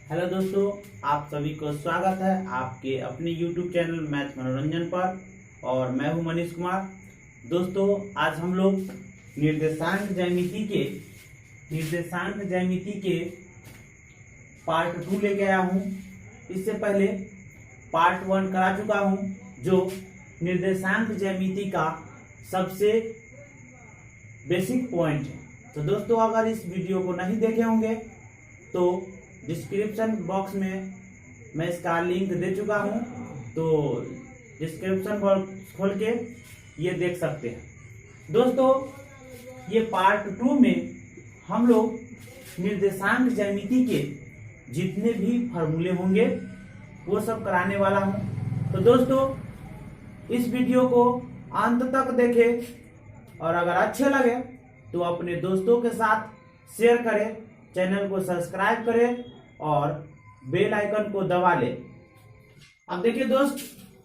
Hello दोस्तों, आप सभी को स्वागत है आपके अपने YouTube चैनल मैथ मनोरंजन पर। और मैं हूं मनीष कुमार। दोस्तों, आज हम लोग निर्देशांक ज्यामिति के पार्ट 2 लेके आया हूं। इससे पहले पार्ट 1 करा चुका हूं, जो निर्देशांक ज्यामिति का सबसे बेसिक पॉइंट है। तो दोस्तों, अगर इस वीडियो को नहीं देखे होंगे तो डिस्क्रिप्शन बॉक्स में मैं इसका लिंक दे चुका हूं, तो डिस्क्रिप्शन बॉक्स खोल के ये देख सकते हैं। दोस्तों, ये पार्ट 2 में हम लोग निर्देशांक ज्यामिति के जितने भी फॉर्मूले होंगे वो सब कराने वाला हूं। तो दोस्तों, इस वीडियो को अंत तक देखें और अगर अच्छे लगे तो अपने दोस्तों के साथ शेयर करें, चैनल को सब्सक्राइब करें और बेल आइकन को दबा ले। अब देखिए दोस्त,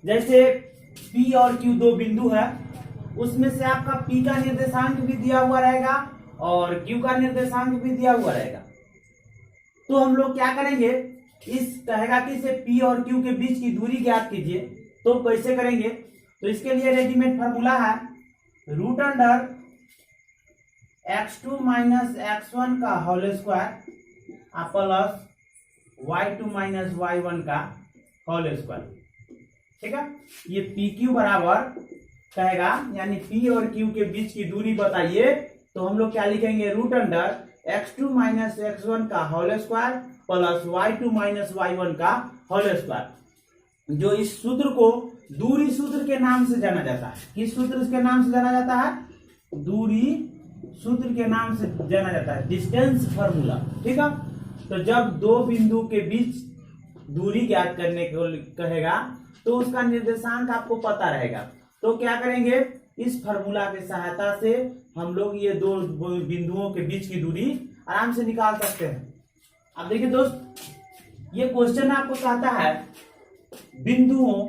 जैसे P और Q दो बिंदु है, उसमें से आपका P का निर्देशांक भी दिया हुआ रहेगा और Q का निर्देशांक भी दिया हुआ रहेगा। तो हम लोग क्या करेंगे, इस कहेगा कि इसे P और Q के बीच की दूरी ज्ञात कीजिए। तो कैसे करेंगे, तो इसके लिए रेडीमेड फॉर्मूला है root under x2 minus x1 का whole square plus y2 minus y1 का होल स्क्वायर। ठीक है, ये PQ बराबर कहेगा, यानी P और Q के बीच की दूरी बताइए। तो हम लोग क्या लिखेंगे, root under x2 minus x1 का whole square plus y2 minus y1 का होल स्क्वायर। जो इस सूत्र को दूरी सूत्र के नाम से जाना जाता है। किस सूत्र के नाम से जाना जाता है? दूरी सूत्र के नाम से जाना जाता है, डिस्टेंस फार्मूला। ठीक है, तो जब दो बिंदु के बीच दूरी ज्ञात करने को कहेगा तो उसका निर्देशांक आपको पता रहेगा। तो क्या करेंगे, इस फार्मूला की सहायता से हम लोग ये दो बिंदुओं के बीच की दूरी आराम से निकाल सकते हैं। अब देखिए दोस्त, ये क्वेश्चन आपको कहता है बिंदुओं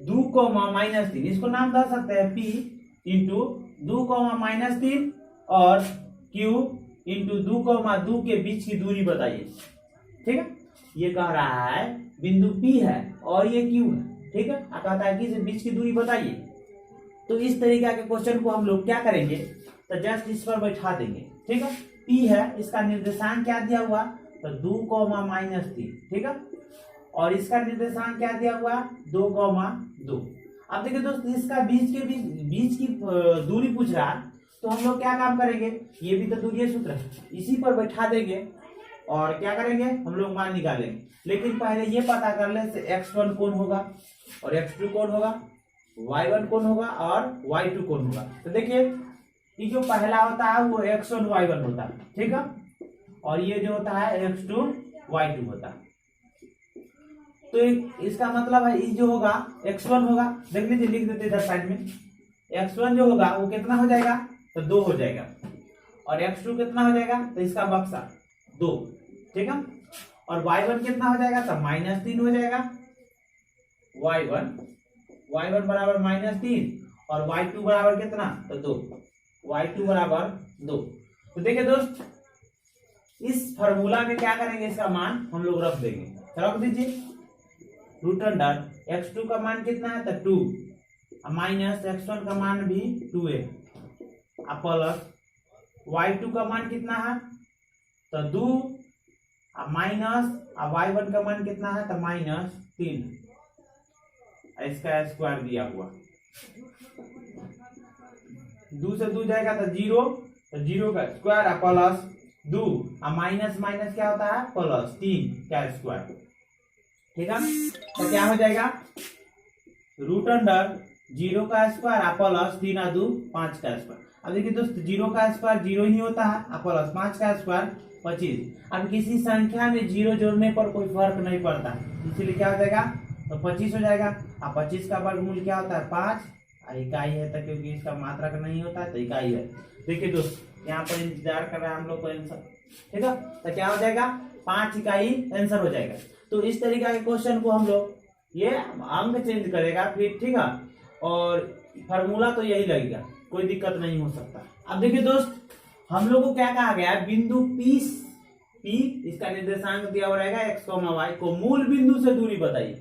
2, -3, इसको नाम दे सकते हैं P इंटू 2, -3 और Q इंटू 2, 2 के बीच की दूरी बताइए। ठीक है, ये कह रहा है बिंदु P है और ये Q है। ठीक है, कहता है कि इसे बीच की दूरी बताइए। तो इस तरीके के क्वेश्चन को हम लोग क्या करेंगे, तो जस्ट इस पर बैठा देंगे। ठीक है, P है, इसका निर्देशांक क्या दिया हुआ, तो 2, -3। ठीक है, और इसका निर्देशांक क्या दिया हुआ, 2, 2। अब देखिए दोस्त, इसका बीच की दूरी पूछ रहा है, तो हम लोग क्या काम करेंगे, ये भी तो दूरी सूत्र है, इसी पर बैठा देंगे और क्या करेंगे, हम लोग मान निकालेंगे। लेकिन पहले ये पता कर ले x1 कौन होगा और x2 कौन होगा, y1 कौन होगा और y2 कौन होगा। तो देखिए, ये जो पहला होता है वो x1 y1 होता है। ठीक है, और ये जो होता है x2 y2 होता है। तो इसका मतलब है ये जो होगा x1 होगा, देख लीजिए, लिख देते इधर साइड में। x1 जो होगा वो कितना हो जाएगा, तो 2 हो जाएगा। और x2 कितना हो जाएगा, तो इसका बक्सा 2। ठीक है, और y1 कितना हो जाएगा, तो -3 हो जाएगा। y1 बराबर -3 और y2 बराबर कितना, तो 2। y2 बराबर 2। तो देखिए दोस्त, इस फार्मूला में क्या करेंगे, इसका मान हम लोग रख देंगे। रख दीजिए, रूट अंडर x2 का मान कितना है, तो 2 माइनस x1 का मान भी 2 है प्लस y2 का मान कितना है, तो 2 माइनस y1 का मान कितना है, तो -3। इसका स्क्वायर दिया हुआ, 2 से 2 जाएगा तो 0, तो 0 का स्क्वायर प्लस 2 माइनस माइनस क्या होता है, प्लस 3 का स्क्वायर। ठीक है, तो क्या हो जाएगा, रूट अंडर 0 का स्क्वायर प्लस 3 और 2 5 का स्क्वायर। अब देखिए दोस्त, 0 का स्क्वायर 0 ही होता है प्लस 5 का स्क्वायर 25। अब किसी संख्या में 0 जोड़ने पर कोई फर्क नहीं पड़ता, इसीलिए क्या हो जाएगा, तो 25 हो जाएगा। अब 25 का वर्गमूल क्या होता है, 5। इकाई है तो क्योंकि इसका मात्रक नहीं होता है तो इकाई है। देखिए दोस्त, यहाँ पर इंतजार कर रहा है हम लोग को आंसर। ठीक है, तो क्या हो जाएगा, 5 इकाई आंसर हो जाएगा। तो इस तरीके के क्वेश्चन को हम लोग, ये अंक चेंज करेगा फिर। ठीक है, और फार्मूला तो यही लगेगा, कोई दिक्कत नहीं हो सकता। अब देखिए दोस्त, हम लोग को क्या कहा गया है, बिंदु P P इसका निर्देशांक दिया हुआ रहेगा x, y को मूल बिंदु से दूरी बताइए।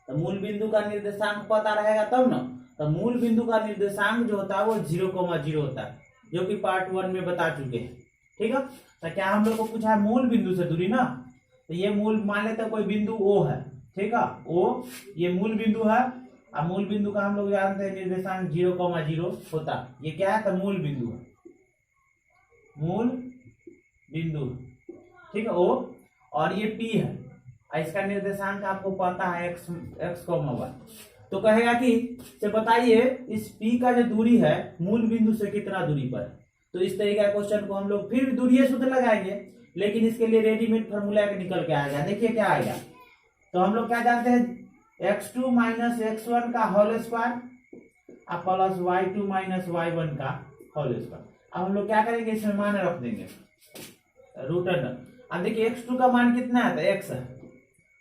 तो मूल बिंदु का निर्देशांक पता रहेगा तब ना। तो मूल बिंदु का निर्देशांक जो होता है वो 0,0 होता है, जो कि पार्ट 1 में बता चुके हैं। ठीक है, तो क्या हम लोग को पूछा है मूल बिंदु से दूरी ना। तो ये मूल मान लेते हैं कोई बिंदु O है, ठीक है, O ये मूल बिंदु है। अब मूल बिंदु का हम लोग जानते हैं निर्देशांक 0,0 होता है। ये क्या है, तो मूल बिंदु है, मूल बिंदु, ठीक है O, और ये P है, इसका निर्देशांक आपको पता है x, y। तो कहेगा कि से बताइए इस P का जो दूरी है मूल बिंदु से कितना दूरी पर। तो इस तरीके का क्वेश्चन को हम लोग फिर दूरीय सूत्र लगाएंगे, लेकिन इसके लिए रेडीमेड फॉर्मूला निकल के आएगा। देखिए क्या आएगा, तो हम लोग क्या जानते हैं x2 माइनस x1 का whole square plus y2 minus y1 का होल स्क्वायर। अब हम लोग क्या करेंगे, इसमें मान रख देंगे रूट अंडर। अब देखिए x2 का मान कितना है, तो x है,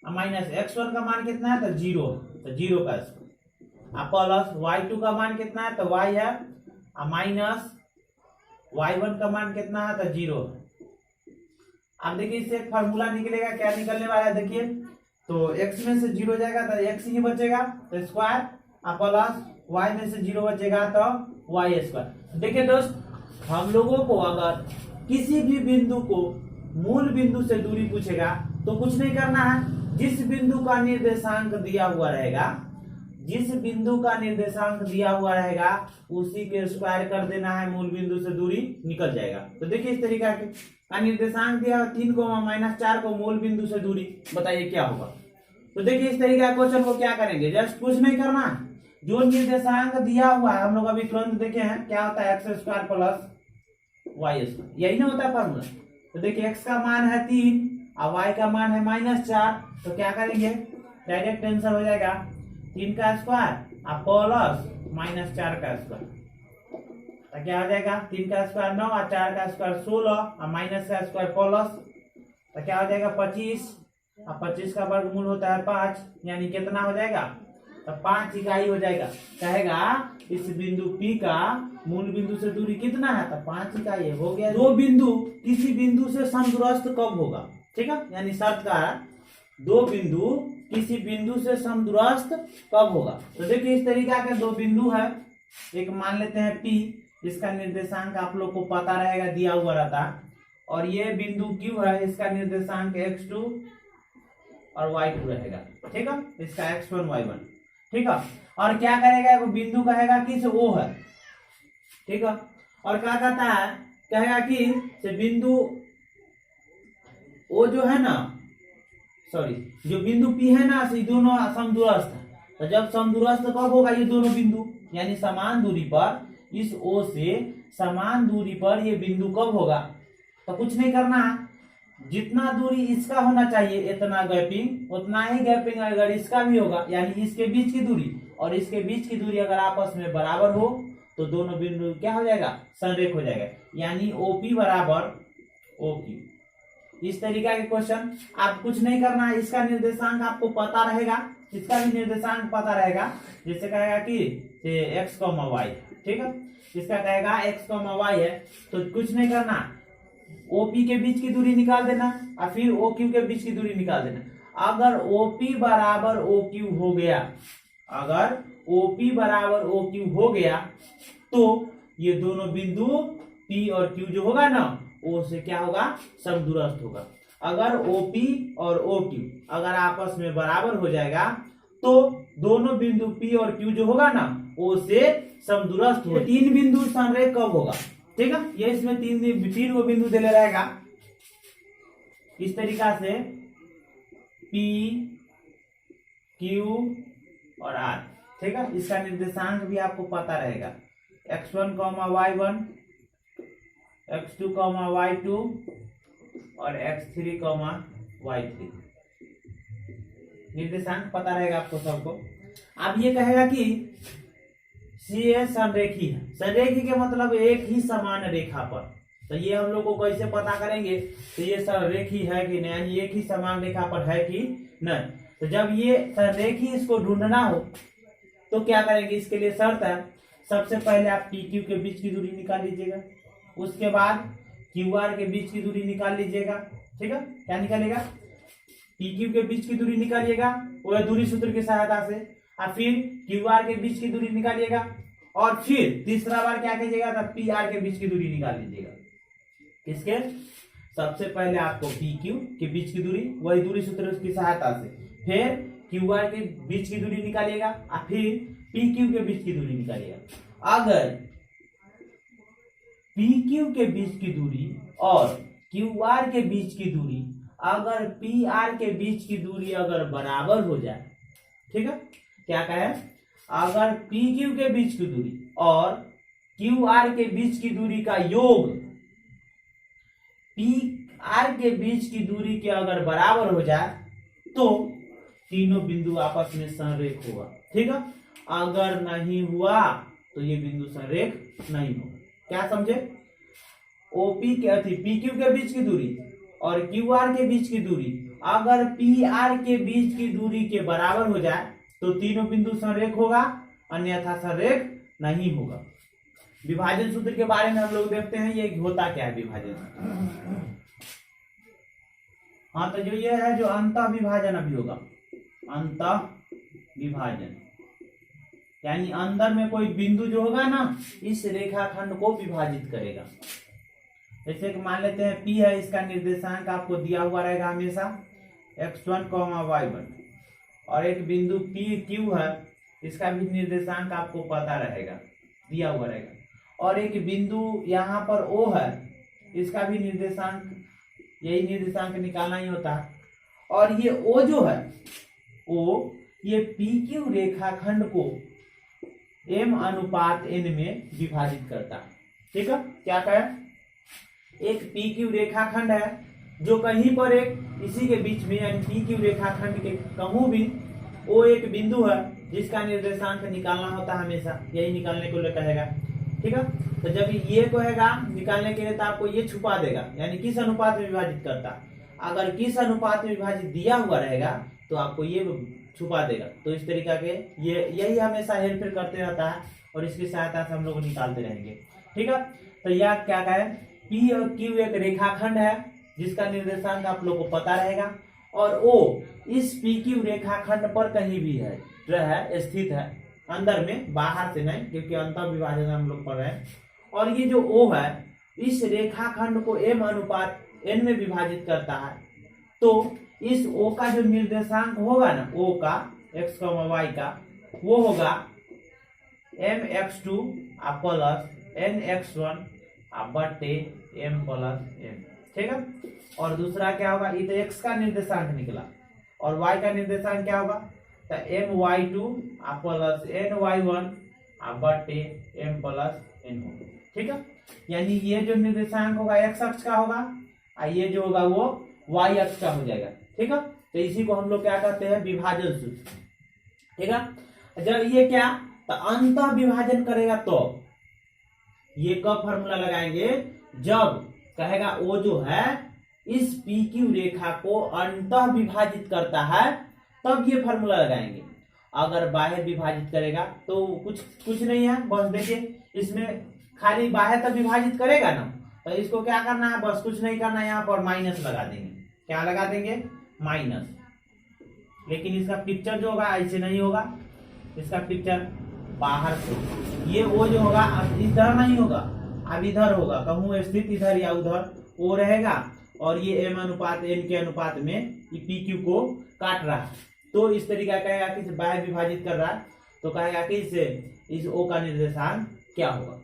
माइनस x1 का मान कितना है, तो 0, तो 0 का स्क्वायर, प्लस y2 का मान कितना है, तो y है, माइनस y1 का मान कितना है, तो 0। अब देखिए इससे एक फार्मूला निकलेगा, क्या निकलने वाला है देखिए, तो x में से 0 जाएगा तो x ही बचेगा, तो स्क्वायर, प्लस y में से 0 बचेगा तो y स्क्वायर। देखिए दोस्त, हम लोगों को अगर किसी भी बिंदु को मूल बिंदु से दूरी पूछेगा तो कुछ नहीं करना है, जिस बिंदु का निर्देशांक दिया हुआ रहेगा, जिस बिंदु का निर्देशांक दिया हुआ रहेगा उसी के स्क्वायर कर देना है, मूल बिंदु से दूरी निकल जाएगा। तो देखिए इस तरीका का निर्देशांक दिया 3,-4 को मूल बिंदु से दूरी बताइए क्या होगा। तो देखिए इस तरीके का क्वेश्चन को क्या करेंगे, जस्ट कुछ नहीं करना, जो निर्देशांक दिया हुआ है हम लोग अभी तुरंत देखे हैं क्या होता है, x square plus y square, यही ना होता है फॉर्मूला। तो देखिए x का मान है 3 और y का मान है -4, तो क्या करेंगे, डायरेक्ट आंसर हो जाएगा 3 का स्क्वायर प्लस -4 का स्क्वायर। तो क्या हो जाएगा, 3 का स्क्वायर 9 और 4 का स्क्वायर 16 और माइनस का स्क्वायर प्लस, तो क्या हो जाएगा 25, और 25 का वर्गमूल होता है 5, यानी कितना हो जाएगा, तो 5 इकाई हो जाएगा। कहेगा इस बिंदु P का मूल बिंदु से दूरी कितना है, तो 5 इकाई हो गया। दो बिंदु किसी बिंदु से समदूरस्थ कब होगा, ठीक है, यानी शर्त का दो बिंदु किसी बिंदु से समदूरस्थ कब होगा। तो देखिए इस तरीका के दो बिंदु है, एक मान लेते हैं P, इसका निर्देशांक आप लोग को पता रहेगा, दिया हुआ रहता, और ये बिंदु Q है, इसका निर्देशांक x2 और y2 रहेगा, ठीक है, इसका x1 y1, ठीक है। और क्या करेगा, वो बिंदु कहेगा कि से O है, ठीक है, और क्या कहता है, कहेगा कि से बिंदु O जो है ना, सॉरी जो बिंदु P है ना, से दोनों समदूरस्थ है। तो जब समदूरस्थ कब होगा, ये दोनों बिंदु यानी समान दूरी पर, इस O से समान दूरी पर ये बिंदु कब होगा। तो कुछ नहीं करना है, जितना दूरी इसका होना चाहिए इतना गैपिंग, उतना ही गैपिंग अगर इसका भी होगा, यानी इसके बीच की दूरी और इसके बीच की दूरी अगर आपस में बराबर हो तो दोनों बिंदु क्या हो जाएगा, संरेख हो जाएगा, यानी OP बराबर OQ। इस तरीका के क्वेश्चन आप कुछ नहीं करना है, इसका निर्देशांक आपको पता रहेगा, इसका भी निर्देशांक पता रहेगा। जैसे कहेगा कि x, y, ठीक है, इसका कहेगा x, y है, तो कुछ नहीं करना, OP के बीच की दूरी निकाल देना और फिर OQ के बीच की दूरी निकाल देना। अगर OP बराबर OQ हो गया, अगर OP बराबर OQ हो गया तो ये दोनों बिंदु P और Q जो होगा ना, O से क्या होगा, समदूरस्थ होगा। अगर OP और OQ अगर आपस में बराबर हो जाएगा तो दोनों बिंदु P और Q जो होगा ना, O से समदूरस्थ हो। तीन बिंदु संरेख कब होगा, ठीक है, ये इसमें तीन वो बिंदु दे ले रहेगा इस तरीका से P, Q और R, ठीक है। इसका निर्देशांक भी आपको पता रहेगा, x1, y1, x2, y2 और x3, y3, निर्देशांक पता रहेगा आपको सबको। अब ये कहेगा कि ये संरेखी है, संरेखी के मतलब एक ही समान रेखा पर। तो ये हम लोग को कैसे पता करेंगे, तो ये संरेखी है कि नहीं, एक ही समान रेखा पर है कि नहीं। तो जब ये संरेखी इसको ढूंढना हो तो क्या करेंगे, इसके लिए शर्त है, सबसे पहले आप PQ के बीच की दूरी निकाल लीजिएगा, उसके बाद क्यू आर के बीच की दूरी निकाल लीजिएगा। ठीक है, क्या निकालेगा, पी क्यू के बीच की दूरी निकालिएगा वो दूरी सूत्र की सहायता से, और फिर क्यू आर के बीच की दूरी निकालिएगा, और फिर तीसरा बार क्या कीजिएगा, तो पी आर के बीच की दूरी निकाल लीजिएगा। किसके, सबसे पहले आपको पी क्यू के बीच की दूरी, वही दूरी सूत्र की सहायता से, फिर क्यू आर के बीच की दूरी निकालिएगा, और फिर पी क्यू के बीच की दूरी निकालिएगा। अगर पी क्यू के बीच की दूरी और क्यू आर के बीच की दूरी, अगर पी आर के बीच की दूरी अगर बराबर हो जाए, ठीक है, क्या कहे, अगर पी क्यू के बीच की दूरी और क्यू आर के बीच की दूरी का योग पी आर के बीच की दूरी के अगर बराबर हो जाए तो तीनों बिंदु आपस में संरेख होगा। ठीक है, अगर नहीं हुआ तो ये बिंदु संरेख नहीं होगा। क्या समझे, ओपी के पी क्यू के बीच की दूरी और क्यू आर के बीच की दूरी अगर पी आर के बीच की दूरी के बराबर हो जाए तो तीनों बिंदु संरेख होगा, अन्यथा संरेख नहीं होगा। विभाजन सूत्र के बारे में हम लोग देखते हैं, ये होता क्या है विभाजन सूत्र। हाँ, तो जो ये है जो अंतः विभाजन अभी होगा, अंतः विभाजन यानी अंदर में कोई बिंदु जो होगा ना, इस रेखाखंड को विभाजित करेगा। जैसे कि मान लेते हैं P है, इसका निर्देशांक आपको दिया हुआ रहेगा हमेशा x1, y1, और एक बिंदु PQ है, इसका भी निर्देशांक आपको पता रहेगा, दिया हुआ रहेगा, और एक बिंदु यहाँ पर O है, इसका भी निर्देशांक, यही निर्देशांक निकालना ही होता है। और ये O जो है, O ये PQ रेखाखंड को m/n में विभाजित करता है। ठीक है, क्या कहें, एक PQ रेखाखंड है जो कहीं पर एक इसी के बीच में यानी PQ रेखाखंड के कहूं भी वो एक बिंदु है जिसका निर्देशांक निकालना होता है हमेशा, यही निकालने को कहेगा। ठीक है, तो जब ये कहेगा निकालने के लिए तो आपको ये छुपा देगा, यानी किस अनुपात में विभाजित करता, अगर किस अनुपात में विभाजित दिया हुआ रहेगा तो आपको ये छुपा देगा। तो इस तरीका के ये यही हमेशा हेरफेर करते रहता है और इसकी सहायता से हम लोग निकालते रहेंगे। ठीक है, तो यह क्या कहे, P और Q एक रेखाखंड है जिसका निर्देशांक आप लोग को पता रहेगा, और O इस PQ रेखाखंड पर कहीं भी है जो है स्थित है, अंदर में, बाहर से नहीं, क्योंकि अंतः विभाजन हम लोग पढ़ रहे हैं। और ये जो O है इस रेखाखंड को m/n में विभाजित करता है, तो इस O का जो निर्देशांक होगा ना, O का x, y का, वो होगा mx2 प्लस nx1 बटे m+n। ठीक है, और दूसरा क्या होगा, ये तो x का निर्देशांक निकला, और y का निर्देशांक क्या होगा, तो my2 प्लस ny1 बटे m+n होगा। ठीक है, यानी ये जो निर्देशांक होगा x अक्ष का होगा, और ये जो होगा वो y अक्ष का हो जाएगा। ठीक है, तो इसी को हम लोग क्या कहते हैं, विभाजन सूत्र। ठीक है, जब ये क्या, तो अंतः विभाजन करेगा तो ये कब फॉर्मूला लगाएंगे, जब कहेगा वो जो है इस PQ रेखा को अंतः विभाजित करता है, तब ये फॉर्मूला लगाएंगे। अगर बाह्य विभाजित करेगा तो कुछ नहीं है, बस देखिए इसमें खाली बाह्य तक विभाजित करेगा ना, तो इसको क्या करना है, बस कुछ नहीं करना है, यहाँ पर माइनस लगा देंगे। क्या लगा देंगे, माइनस। लेकिन इसका पिक्चर जो होगा ऐसे नहीं होगा, इसका पिक्चर बाहर से, ये वो जो होगा इधर नहीं होगा, अब इधर होगा, कहूँ स्थित इधर या उधर वो रहेगा, और ये m/n के अनुपात में PQ को काट रहा है। तो इस तरीका कहेगा कि बाह्य विभाजित कर रहा है, तो कहेगा कि इस O का निर्देशांक क्या होगा।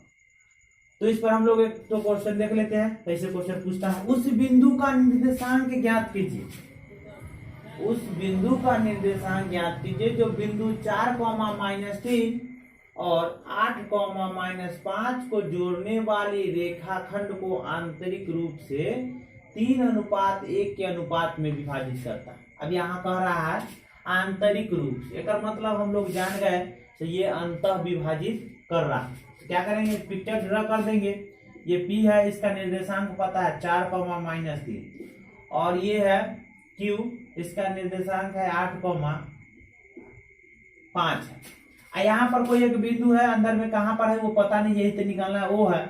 तो इस पर हम लोग एक तो क्वेश्चन देख लेते हैं। कैसे क्वेश्चन पूछता है, उस बिंदु का निर्देशांक ज्ञात कीजिए, उस बिंदु का निर्देशांक ज्ञात कीजिए जो बिंदु 4, और 8, को जोड़ने वाली रेखाखंड को आंतरिक रूप से 3:1 के अनुपात में विभाजित करता है। अब यहाँ कह रहा है आंतरिक रूप से, एक मतलब हम लोग जान गए तो ये अंतः विभाजित कर रहा है। तो क्या करेंगे, पिक्चर ड्रा कर देंगे। ये P है, इसका निर्देशांक पता है 4, और ये है Q, इसका निर्देशांक है 8, है। यहाँ पर कोई एक बिंदु है, अंदर में कहां पर है वो पता नहीं, यही तो निकालना है। वो है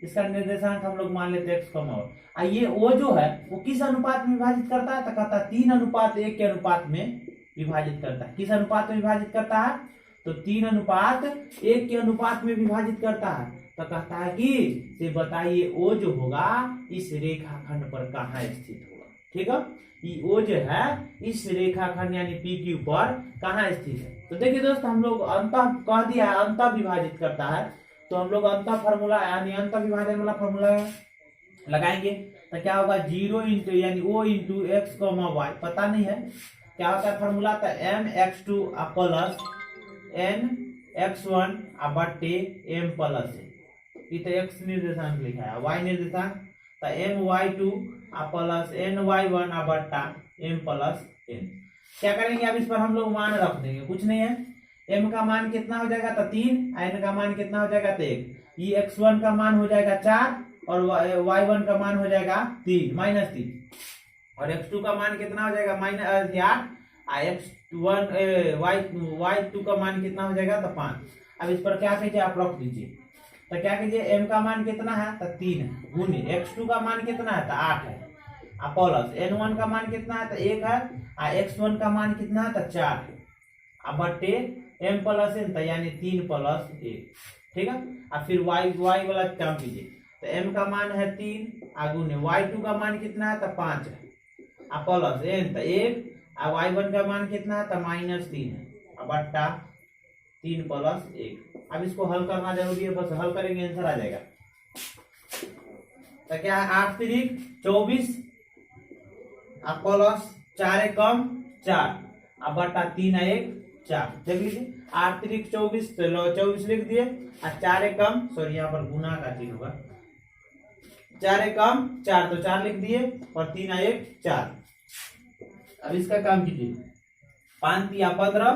इसका निर्देशांक हम लोग मान लेते हैं x, और ये ओ जो है वो किस अनुपात में विभाजित करता है, तो कहता है 3:1 के अनुपात में विभाजित करता है। किस अनुपात में विभाजित करता है, तो 3:1 के अनुपात में विभाजित करता है। तो कहता है कि से बताइए ओ जो होगा इस रेखाखंड पर कहाँ स्थित होगा। ठीक है, ये ओ जो है इस रेखाखंड यानी PQ पर कहाँ स्थित है। तो देखिए दोस्त, हम लोग अंतः कह दिया है, अंतः विभाजित करता है, तो हम लोग अंतः फॉर्मूला यानी अंतः विभाजन वाला फॉर्मूला लगाएंगे। तो क्या होगा 0 इंटू यानी O into x comma y, पता नहीं है क्या होता है फॉर्मूला, तो mx2 प्लस nx1 बटे m प्लस ये तो x निर्देशांक लिखा है, y निर्देशांक तो my2 प्लस ny1 बट्टा m प्लस n। क्या करेंगे अब इस पर हम लोग मान रख देंगे, कुछ नहीं है। m का मान कितना हो जाएगा, तो 3, n का मान कितना हो जाएगा, तो 1, ये x1 का मान हो जाएगा 4 और y1 का मान हो जाएगा 3 -3, और x2 का मान कितना हो जाएगा -8, x1 y2 का मान कितना हो जाएगा, तो 5। अब इस पर क्या कीजिए, आप रख दीजिए। तो क्या कीजिए, m का मान कितना है, तो 3 है, गुने x2 का मान कितना है, तो 8 है, प्लस n1 का मान कितना है, तो 1 है, x1 का मान कितना है, तो 4 है, बटे m प्लस n, तो यानी 3 प्लस 1। ठीक है, अब फिर y वाला काम कीजिए। तो m का मान है 3 गुने y2 का मान कितना है, तो 5 है, प्लस n तो 1, y1 का मान कितना है, तो -3 है, बट्टा 3 प्लस 1। अब इसको हल करना जरूरी है, बस हल करेंगे आंसर आ जाएगा। तो क्या है 8 3 24 प्लस 4 कम 4 बट्टा 3 1 4। देख लीजिए 8 3 24, तो 24 लिख दिए, और 4 कम सॉरी यहाँ पर गुना का चिन्ह होगा, 4 कम 4 तो 4 लिख दिए, और 3 1 4। अब इसका काम कीजिए, 5 3 15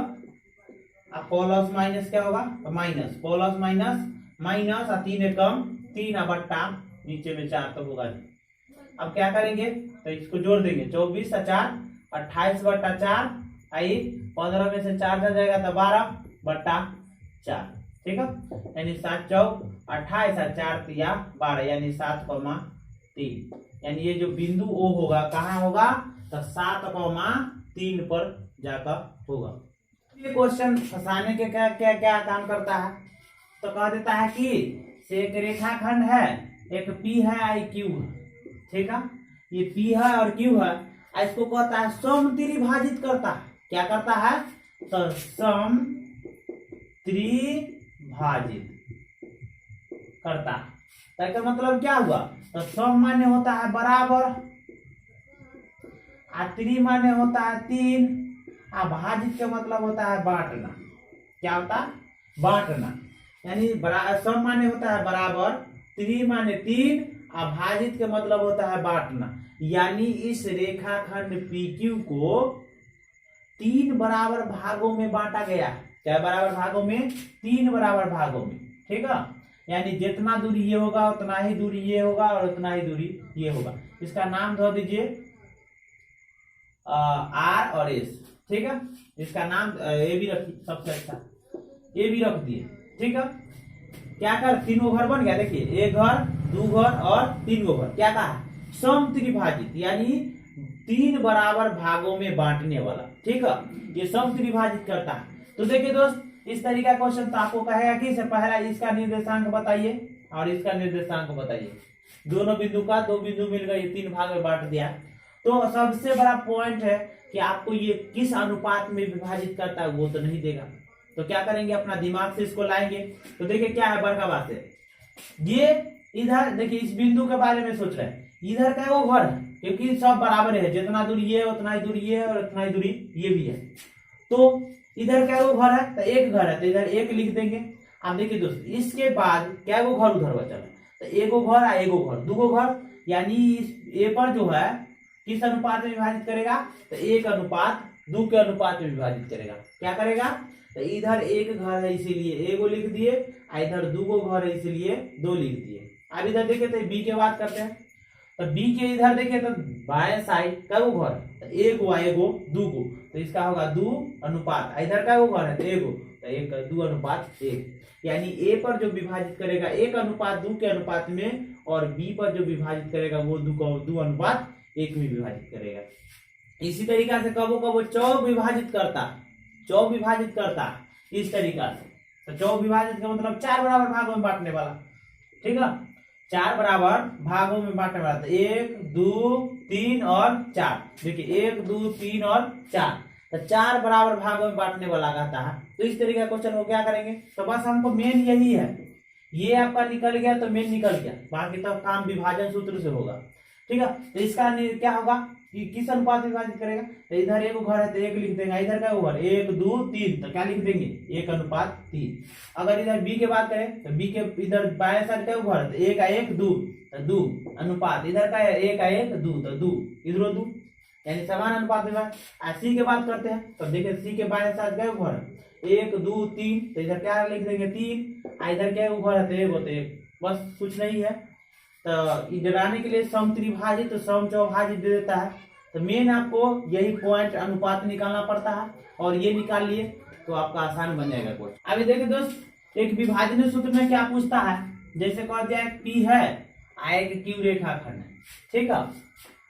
प्लस माइनस क्या होगा, तो माइनस प्लस माइनस माइनस, और 3 कम 3 बट्टा नीचे में 4 तो होगा नहीं। अब क्या करेंगे, तो इसको जोड़ देंगे, 24 और 4 28 बट्टा 4 आई 15 में से 4 जाएगा, तो 12 बट्टा 4। ठीक है, यानी 7 चौक 28 और 4 तिया 12, यानी 7,3। यानी ये जो बिंदु O होगा कहाँ होगा, तो 7,3 पर जाकर होगा। ये क्वेश्चन फंसाने के क्या क्या क्या काम करता है, तो कह देता है कि से एक रेखाखंड है, एक P है और Q है। ठीक है, ये P है और Q है, इसको कहता है समत्रिभाजित करता है। क्या करता है, तो समत्रिभाजित करता है। तो इसका मतलब क्या हुआ, तो सम माने होता है बराबर, त्रि माने होता है 3, भाजित का मतलब होता है बांटना। क्या होता है, बांटना। यानी सम माने होता है बराबर, त्रि माने 3, भाजित का मतलब होता है बांटना। यानी इस रेखाखंड PQ को 3 बराबर भागों में बांटा गया है। क्या बराबर भागों में, 3 बराबर भागों में। ठीक है, यानी जितना दूरी ये होगा उतना ही दूरी ये होगा, और उतना ही दूरी ये होगा। इसका नाम धो दीजिए R और S। ठीक है, इसका नाम ए भी रखिए, सबसे अच्छा ए भी रख दिए। ठीक है, क्या कर, 3 घर बन गया। देखिए 1 घर 2 घर और 3 घर। क्या कहा, समत्रिभाजित, यानी 3 बराबर भागों में बांटने वाला। ठीक है, ये समत्रिभाजित करता है। तो देखिए दोस्त, इस तरीका क्वेश्चन तो आपको कहेगा कि पहला इसका निर्देशांक बताइए और इसका निर्देशांक बताइए। दोनों बिंदु का 2 बिंदु मिल गए, 3 भाग में बांट दिया। तो सबसे बड़ा पॉइंट है कि आपको ये किस अनुपात में विभाजित करता है वो तो नहीं देगा। तो क्या करेंगे, अपना दिमाग से इसको लाएंगे। तो देखिए क्या है, बड़का बात है, ये इधर देखिए इस बिंदु के बारे में सोच रहे हैं, इधर का वो घर है, क्योंकि सब बराबर है, जितना दूरी ये है उतना ही दूरी ये है, और उतना ही दूरी ये भी है। तो इधर क्या वो घर है, तो एक घर है, तो इधर 1 लिख देंगे। अब देखिए दोस्त, इसके बाद क्या वो घर उधर बचा है, तो एगो घर और एगो घर, 2 घर, यानी इस ए पर जो है किस अनुपात में विभाजित करेगा, तो 1:2 के अनुपात में विभाजित करेगा। क्या करेगा, तो इधर 1 घर है इसीलिए एगो लिख दिए, इधर 2 घर है इसीलिए 2 लिख दिए। अब इधर देखे तो बी के बात करते हैं, तो बी के इधर देखे तो बाएं साइड का वो घर, तो एगो 2 को, तो इसका होगा 2 अनुपात, इधर का वो घर है तो एगो, तो 2:1, यानी ए पर जो विभाजित करेगा 1:2 के अनुपात में, और बी पर जो विभाजित करेगा वो 2:1 में विभाजित करेगा। इसी तरीका से कबो कबो चौक विभाजित करता इस तरीका से। तो चौक विभाजित का मतलब 4 बराबर भागों में बांटने वाला, ठीक है, 4 बराबर भागों में बांटने वाला। तो 1, 2, 3 और 4, देखिए 1, 2, 3 और 4, तो 4 बराबर भागों में बांटने वाला कहता है। तो इस तरीके का क्वेश्चन को क्या करेंगे, तो बस हमको मेन यही है, ये आपका निकल गया तो मेन निकल गया, बाकी तो काम विभाजन सूत्र से होगा, ठीक है। तो इसका क्या होगा कि किस अनुपात विभाजित करेगा, तो इधर एक घर है तो 1 लिख देंगे, इधर क्या घर 1, 2, 3, तो क्या लिख देंगे 1:3। अगर इधर बी के बात करें तो बी के इधर बाएं साइड क्या घर है तो 1:1, 2, तो 2 अनुपात, इधर का है 1:1, 2, तो 2 इधर 2, यानी समान अनुपात विभाजन। सी के बात करते हैं तो देखिए सी के बाएं साइड क्या घर है 1, 2, 3, तो इधर क्या लिख देंगे 3, इधर क्या घर है तो 1, बस कुछ नहीं है। तो इधर आने के लिए समत्रिभाजित तो समचौभाजित दे देता है। तो मेन आपको यही पॉइंट अनुपात निकालना पड़ता है, और ये निकाल लिए तो आपका आसान बन जाएगा क्वेश्चन। अभी देखिए दोस्त, एक विभाजन सूत्र में क्या पूछता है, जैसे कह दिया पी है, एक क्यू रेखाखंड है, ठीक है,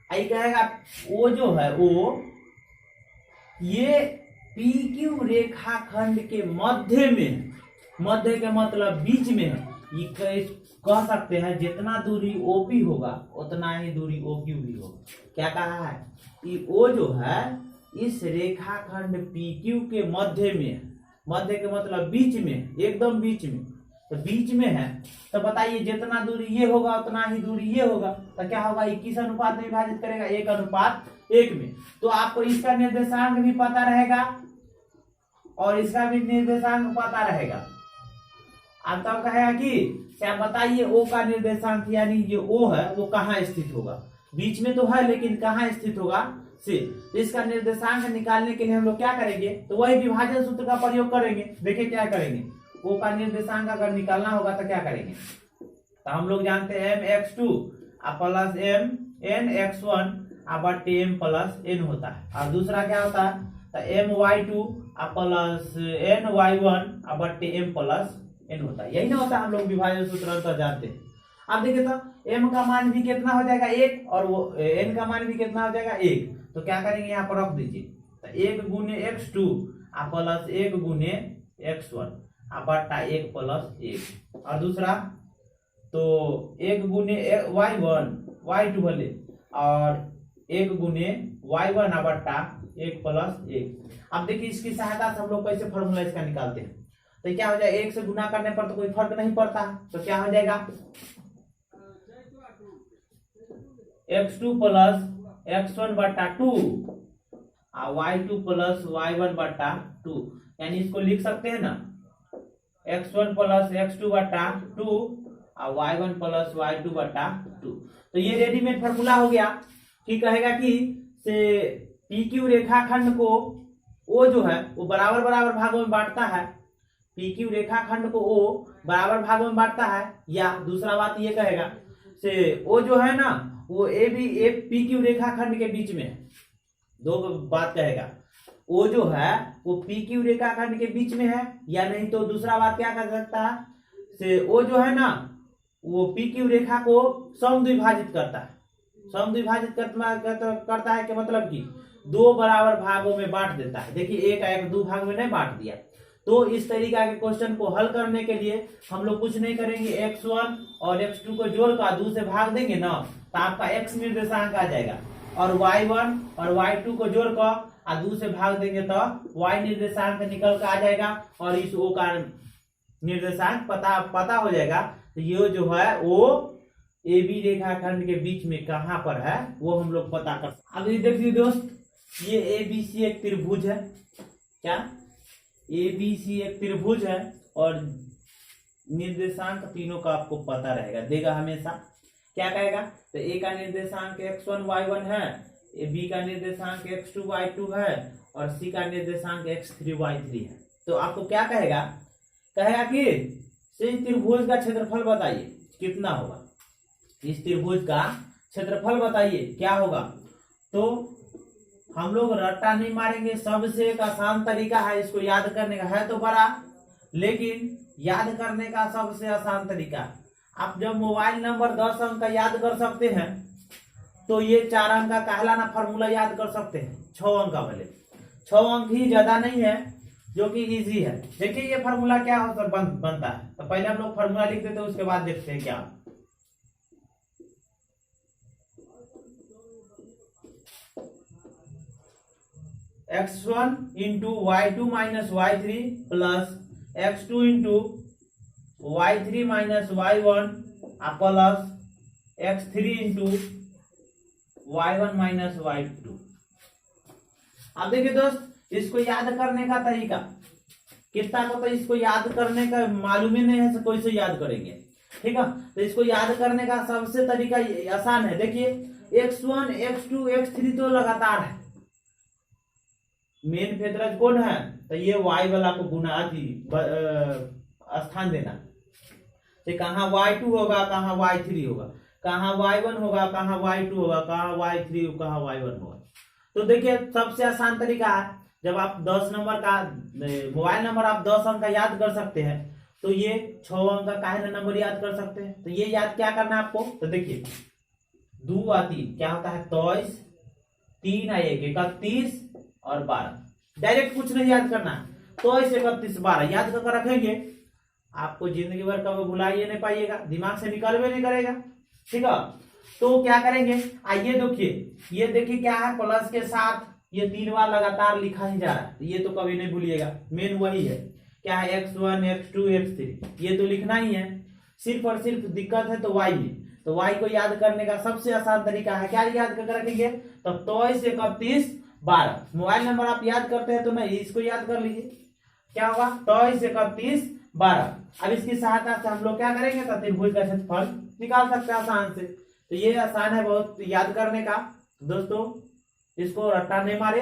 आई कहेगा वो जो है वो ये पी क्यू रेखाखंड के मध्य में, मध्य के मतलब बीच में है, ये कह सकते हैं जितना दूरी ओपी होगा उतना ही दूरी ओक्यू भी होगा। क्या कहा है कि ओ जो है इस रेखाखंड PQ के मध्य में है, मध्य के मतलब बीच में, एकदम बीच में, तो बीच में है, तो बताइए जितना दूरी ये होगा उतना ही दूरी ये होगा, तो क्या होगा 21 अनुपात में विभाजित करेगा 1:1 में। तो आपको इसका निर्देशांक भी पता रहेगा और इसका भी निर्देशांक पता रहेगा। अब तब कहेगा कि क्या बताइए ओ का निर्देशांक, यानी ये ओ है वो कहाँ स्थित होगा, बीच में तो है लेकिन कहाँ स्थित होगा से। तो इसका निर्देशांक निकालने के लिए हम लोग क्या करेंगे, तो वही विभाजन सूत्र का प्रयोग करेंगे। देखिए क्या करेंगे, ओ का निर्देशांक अगर निकालना होगा तो क्या करेंगे, तो हम लोग जानते हैं mx2 plus mn(x1) m plus n होता है, और दूसरा क्या होता है तो my2 plus ny1 m plus n होता है, यही ना होता है। हम लोग विभाजन सूत्र अंतर जानते हैं। अब देखिए तो m का मान भी कितना हो जाएगा 1, और वो n का मान भी कितना हो जाएगा 1, तो क्या करेंगे यहाँ पर रख दीजिए, तो 1 गुने x2 प्लस 1 गुने x1 1 प्लस 1, और दूसरा तो 1 गुने y2 भले, और 1 गुने y1 1 प्लस 1। अब देखिए इसकी सहायता से हम लोग कैसे फॉर्मूला इसका निकालते हैं, तो क्या हो जाएगा 1 से गुना करने पर तो कोई फर्क नहीं पड़ता, तो क्या हो जाएगा x2 प्लस x1 बटा 2 और y2 प्लस y1 बटा 2, यानी इसको लिख सकते हैं ना x1 प्लस x2 बटा 2 और y1 प्लस y2 बटा 2। तो ये रेडीमेड फॉर्मूला हो गया कि कहेगा कि से PQ रेखाखंड को ओ जो है वो बराबर बराबर भागों में बांटता है, PQ रेखाखंड को ओ बराबर भागों में बांटता है, या दूसरा बात ये कहेगा से ओ जो है ना वो PQ रेखाखंड के बीच में है। दो बात कहेगा, ओ जो है वो PQ रेखाखंड के बीच में है, या नहीं तो दूसरा बात क्या कर सकता है से ओ जो है ना वो PQ रेखा को समद्विभाजित करता है। समद्विभाजित करता है कि मतलब कि 2 बराबर भागों में बांट देता है। देखिए 1 2 भाग में नहीं बांट दिया। तो इस तरीका के क्वेश्चन को हल करने के लिए हम लोग कुछ नहीं करेंगे, x1 और x2 को जोड़कर 2 से भाग देंगे ना तो आपका x निर्देशांक आ जाएगा, और y1 और y2 को जोड़कर 2 से भाग देंगे तो y निर्देशांक निकल कर आ जाएगा, और इस o का निर्देशांक पता हो जाएगा। तो ये जो है वो AB रेखाखंड के बीच में कहां पर है वो हम लोग पता कर। अब ये देखिए दोस्त, ये ABC एक त्रिभुज है, क्या ABC एक त्रिभुज है, और निर्देशांक तीनों का आपको पता रहेगा, देगा हमेशा। क्या कहेगा तो A का निर्देशांक x1 y1 है, B का निर्देशांक x2 y2 है, और C का निर्देशांक x3 y3 है। तो आपको क्या कहेगा कि इस त्रिभुज का क्षेत्रफल बताइए कितना होगा, इस त्रिभुज का क्षेत्रफल बताइए क्या होगा। तो हम लोग रट्टा नहीं मारेंगे, सबसे एक आसान तरीका है इसको याद करने का। है तो बड़ा, लेकिन याद करने का सबसे आसान तरीका, आप जब मोबाइल नंबर 10 अंक का याद कर सकते हैं तो ये 4 अंक का कहलाना फार्मूला याद कर सकते हैं। 6 अंक का भले 6 अंक ही, ज्यादा नहीं है, जो कि इजी है। देखिए ये फार्मूला क्या होता बनता है, तो पहले हम लोग फार्मूला लिख देते हैं, उसके बाद देखते हैं क्या। x1 into y2 minus y3 plus x2 into y3 minus y1 plus x3 into y1 minus y2। अब देखिए दोस्त, इसको याद करने का तरीका कितना को, तो इसको याद करने का मालूम ही नहीं है तो कैसे याद करेंगे, ठीक है। तो इसको याद करने का सबसे तरीका आसान है। देखिए x1 x2 x3 तो लगातार है, मेन फेदरज कौन है, तो ये y वाला को गुना स्थान देना, तो कहाँ y2 होगा, कहाँ y3 होगा, कहाँ y1 होगा, कहाँ y2 होगा, कहाँ y3 कहाँ y1 होगा। तो देखिए सबसे आसान तरीका है, जब आप 10 नंबर का मोबाइल नंबर आप 10 अंक का याद कर सकते हैं, तो ये 6 अंक का काहे ना नंबर याद कर सकते हैं। तो ये याद क्या करना है आपको, तो देखिए 2 और 3 क्या होता है 23, 3 और 1 31 और 12। डायरेक्ट कुछ नहीं याद करना, 23 31 12 याद करके रखेंगे, आपको जिंदगी भर कभी भुलाइए नहीं पाइएगा, दिमाग से निकल भी नहीं करेगा, ठीक है। तो क्या करेंगे, आइए देखिए, ये देखिए क्या है, प्लस के साथ ये 3 बार लगातार लिखा ही जा रहा है, ये तो कभी नहीं भूलिएगा, मेन वही है, क्या है x1 x2 x3, ये तो लिखना ही है। सिर्फ और सिर्फ दिक्कत है तो y में, तो y को याद करने का सबसे आसान तरीका है, क्या याद करके रखेंगे, तो 23 31 12। मोबाइल नंबर आप याद करते हैं तो नहीं, इसको याद कर लीजिए, क्या होगा 23 31 12। अब इसकी सहायता से हम लोग क्या करेंगे, तो त्रिभुज का क्षेत्रफल निकाल सकते हैं आसान से। तो ये आसान है बहुत याद करने का दोस्तों, इसको रट्टा नहीं मारे,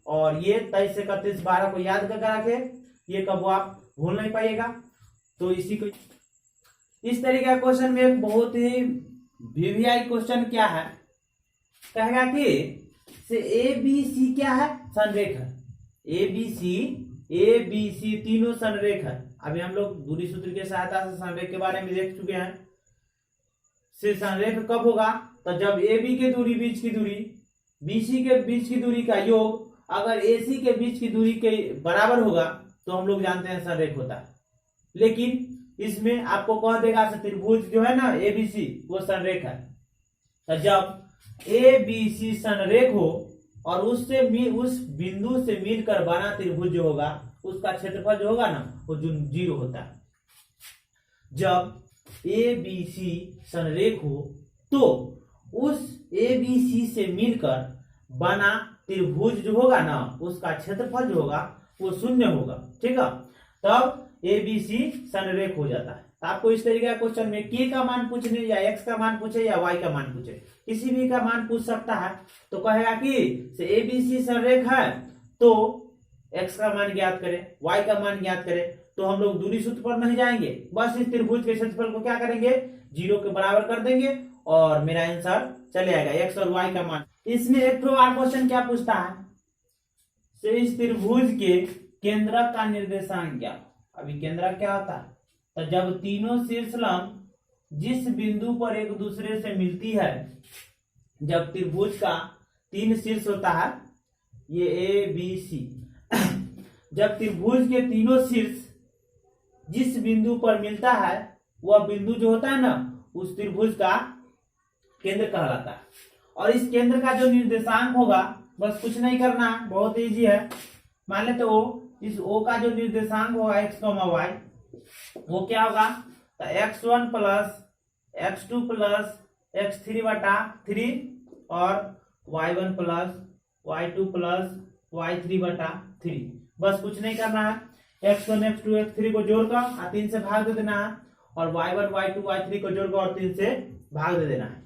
और ये 23 31 12 को याद करके रखे, ये कब आप भूल नहीं पाइएगा। तो इसी को इस तरीके का क्वेश्चन में एक बहुत ही वीवीआई क्वेश्चन क्या है, कहेगा कि से ए बी सी क्या है, संरेख है, ए बी सी तीनों संरेख है। अभी हम लोग दूरी सूत्र की सहायता से संरेख के बारे में देख चुके हैं। से संरेख कब होगा, तो जब ए बी के दूरी बीच की दूरी बीसी के बीच की दूरी का योग अगर एसी के बीच की दूरी के बराबर होगा तो हम लोग जानते हैं संरेख होता है। लेकिन इसमें आपको कह देगा त्रिभुज जो है ना एबीसी वो संरेख है। तो जब एबीसी संरेख हो और उससे उस बिंदु से मिलकर बना त्रिभुज जो होगा उसका क्षेत्रफल जो होगा ना वो 0 होता है। जब एबीसी संरेख हो तो उस एबीसी से मिलकर बना त्रिभुज जो होगा ना उसका क्षेत्रफल जो होगा वो 0 होगा, ठीक है। तब एबीसी संरेख हो जाता है। तो आपको इस तरीके का क्वेश्चन में के का मान पूछने या एक्स का मान पूछे या वाई का मान पूछे, किसी भी का मान पूछ सकता है। तो कहेगा कि एबीसी संरेख है तो एक्स का मान ज्ञात करें, वाई का मान ज्ञात करें। तो हम लोग दूरी सूत्र पर नहीं जाएंगे, बस इस त्रिभुज के क्षेत्रफल को क्या करेंगे 0 के बराबर कर देंगे और मेरा आंसर चले आएगा एक्स और वाई का मान। इसमें एक और क्वेश्चन क्या पूछता है, से इस त्रिभुज के केंद्रक का निर्देशांक क्या। अभी केंद्रक क्या होता है, तो जब तीनों शीर्षलंब जिस बिंदु पर एक दूसरे से मिलती है, जब त्रिभुज का 3 शीर्ष होता है ये ए बी सी, जब त्रिभुज के तीनों शीर्ष जिस बिंदु पर मिलता है वह बिंदु जो होता है ना उस त्रिभुज का केंद्र कहलाता है। और इस केंद्र का जो निर्देशांक होगा बस कुछ नहीं करना है, बहुत इजी है। मान लेते ओ, इस ओ का जो निर्देशांक होगा एक्स वाई वो क्या होगा, तो x1 plus x2 plus x3 बटा 3 और y1 plus y2 plus y3 बटा 3। बस कुछ नहीं करना है, x1 x2 x3 को जोड़कर 3 से भाग दे देना है और y1 y2 y3 को जोड़कर और 3 से भाग दे देना है।